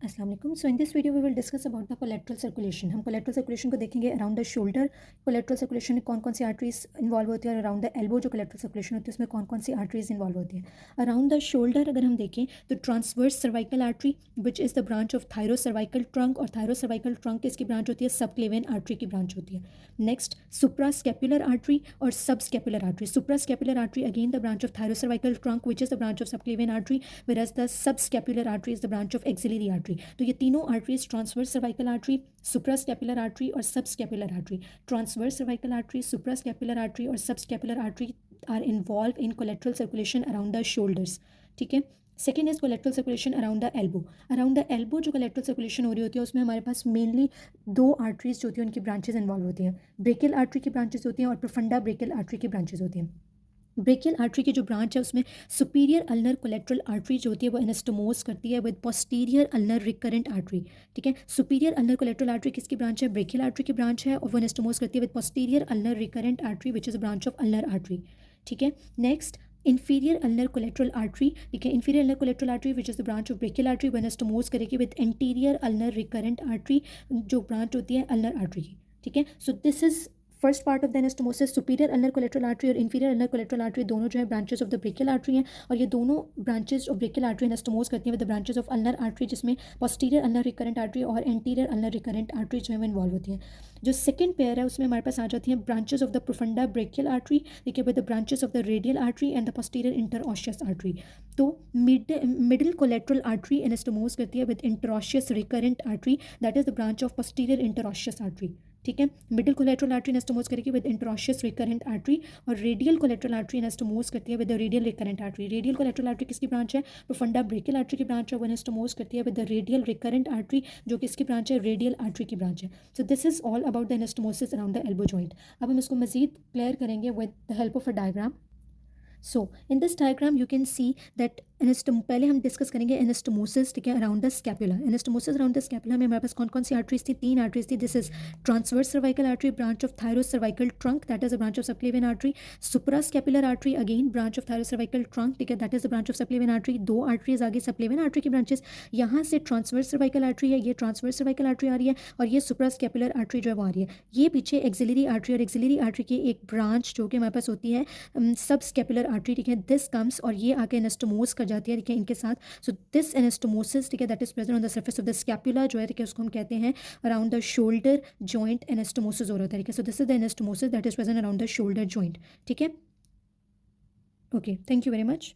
अस्सलाम वालेकुम। So in this video we will discuss about the collateral circulation. हम collateral circulation को देखेंगे around the shoulder. Collateral circulation में कौन कौन सी आर्टरीज इन्वॉल्व होती है, और अराउंड द एल्बो जो कोलेट्रल सर्कुलेशन होती है उसमें कौन कौन सी आर्टरीज इन्वॉल्व होती है। अराउंड द शोल्डर अगर हम देखें तो transverse cervical artery which is the branch of thyrocervical trunk, और थायरो सर्वाइकल ट्रंक इसकी ब्रांच होती है सबक्लेवियन आर्टरी की ब्रांच होती है। नेक्स्ट सुप्रा स्केपुलर आर्टरी और सब scapular artery. Supra scapular artery again the branch of thyrocervical trunk which is the branch of subclavian artery, whereas the subscapular artery is the branch of axillary artery। तो ये तीनों arteries transverse cervical artery, suprascapular artery और subscapular artery. Transverse cervical artery, suprascapular artery और subscapular artery are involve in collateral circulation around the shoulders. ठीक है। Second is collateral circulation around the elbow. Around the elbow जो collateral circulation हो रही होती है उसमें हमारे पास मेनली दो आर्टरीज जो होती हैं उनकी ब्रांचेज इन्वॉल्व होती हैं। ब्रेकियल आर्टरी की ब्रांचेज होती हैं और प्रोफंडा ब्रेकियल आर्टरी की ब्रांचेज होती हैं। ब्रेकियल आर्टरी की जो ब्रांच है उसमें सुपीरियर अल्नर कोलेट्रल आर्टरी जो होती है वो एनास्टोमोस करती है with posterior ulnar recurrent artery. ठीक है। सुपीरियर अल्नर कोलेट्रल आर्टरी किसकी ब्रांच है? ब्रेकियल आर्टरी की ब्रांच है, और वो एनास्टोमोस करती है with posterior ulnar recurrent artery which is branch of ulnar artery. ठीक है। Next inferior ulnar collateral artery। ठीक है। inferior ulnar collateral artery which is the branch of brachial artery वो एनास्टोमोस करेगी with anterior ulnar recurrent artery जो branch होती है ulnar artery की। ठीक है। So this is first part of the anastomosis. Superior ulnar collateral artery और inferior ulnar collateral artery दोनों जो है branches of the brachial artery हैं, और ये दोनों branches of brachial artery anastomose करती हैं with the branches of ulnar artery, जिसमें पोस्टीरियर अल्नर रिकरेंट आर्टरी और एंटीरियर अल्नर रिकरेंट आर्टरी जो है वो इन्वॉल्व होती हैं। जो सेकंड पेयर है उसमें हमारे पास आ जाती हैं branches of the profunda brachial artery, ठीक है, with the branches of the radial artery and the posterior interosseous artery. तो मिडिल कोलेट्रल आर्टरी एनास्टोमोस करती है with interosseous recurrent artery, that is the branch of posterior interosseous artery. ठीक है। Middle collateral artery anastomose करेगी with interosseous recurrent artery, और radial collateral artery anastomose करती है with the radial recurrent artery. Radial collateral artery किसकी branch है? Profunda brachial artery की branch है, वो एनास्टोमोस करती है with the radial recurrent artery जो किसकी ब्रांच है? रेडियल आर्टरी की ब्रांच है। So this is all about the anastomosis around the elbow joint. अब हम इसको मजीद क्लियर करेंगे with the help of a diagram. So in this diagram you can see that पहले हम डिस्कस करेंगे एनास्टोमोसिस, ठीक है, around the scapula. Anastomosis around the scapula में हमारे पास कौन कौन सी आर्टरीज थी? तीन आर्टरीज थी। This is transverse cervical artery, branch of thyrocervical trunk, that is a branch of subclavian artery. Suprascapular artery again branch of thyrocervical trunk, ठीक है, that is a branch of subclavian artery. दो arteries आगे subclavian artery की branches. यहाँ से transverse cervical artery है, ये transverse cervical artery आ रही है, और ये सुपरा स्कैपुलर आर्टरी जो है वो आ रही है। ये पीछे एक्सिलरी आर्टरी, और एक्सिलरी आर्टरी की एक ब्रांच जो कि हमारे पास होती है सब स्कैपुलर आर्टरी, ठीक है, दिस कम्स, और ये आके एनास्टोमोस कर जाती है, ठीक है, इनके साथ। सो दिस एनास्टोमोसिस, ठीक है, that is present on the surface of the scapula जो है, ठीक है, उसको हम कहते हैं around the shoulder joint anastomosis हो रहा है, ठीक है। So this is the anastomosis that is present around the shoulder joint. ठीक है। Okay, thank you very much.